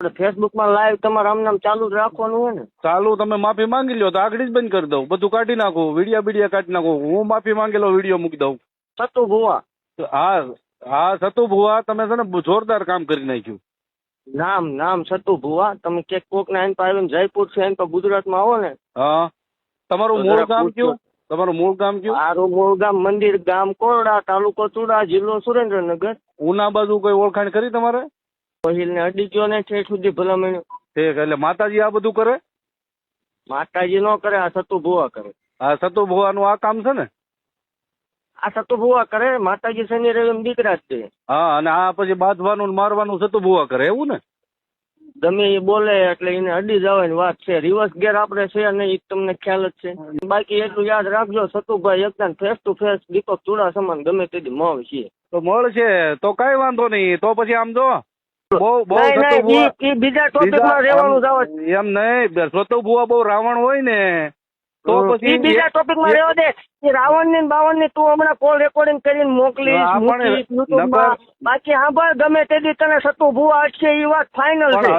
Facebook માં live તમારે આમ નામ ચાલુ જ રાખવાનું હોય ને. ચાલુ તમે માફી માંગી લ્યો તો આગળ જ બંધ કરી દઉં, બધું કાઢી નાખું, વિડીયા કાઢી નાખું, હું માફી માંગેલો વિડીયો મૂકી દઉં. સતુ ભુવા. હા હા સતુ ભુવા, તમે છે ને જોરદાર કામ કરી નાખ્યું. નામ સતુ ભુવા. તમે ક્યાંક કોક ને આઈને આવીને જયપુર છે આઈને ગુજરાતમાં આવો ને. હા તમારું મૂળ ગામ કયું? તમારું મૂળ ગામ કયું? મારું મૂળ ગામ મંદિર ગામ કોરડા, તાલુકો ચુડા, જિલ્લો સુરેન્દ્રનગર. ઉના બાજુ કોઈ ઓળખાણ કરી તમારે? પહેલ ને અડી ગયો ને ઠેઠ સુધી ભલામણ. ઠીક, એટલે માતાજી આ બધું કરે? માતાજી નો કરે, આ સતુ ભુવા કરે. હા સતુ ભુવાનું આ કામ છે ને? આ સતુ ભુવા કરે. માતાજી શનિ રવિ દીકરા જ છે. હા અને આ પછી બાંધવાનું ને મારવાનું સતુ ભુવા કરે એવું ને? ગમે એ બોલે એટલે એને અડી જવાની વાત છે. રિવર્સ ગેર આપણે છે નહીં, એ તમને ખ્યાલ જ છે. બાકી એટલું યાદ રાખજો, સતુભાઈ એકદમ ફેસ ટુ ફેસ દીપક ચુડા સમાન ગમે તેથી મળ છે. તો મળશે તો કઈ વાંધો નહીં. તો પછી આમ જો બહુ બીજા ટોપિક માં રહેવાનું જ આવે. એમ નહીં, સતુ ભુવા બહુ રાવણ હોય ને તો પછી બીજા ટોપિક માં રહેવા દે. રાવણ ની બાવન ની તું હમણાં કોલ રેકોર્ડિંગ કરીને મોકલીશ. બાકી સાંભળ, ગમે તેથી તને સતુ ભુવા અટશે એ વાત ફાઇનલ છે.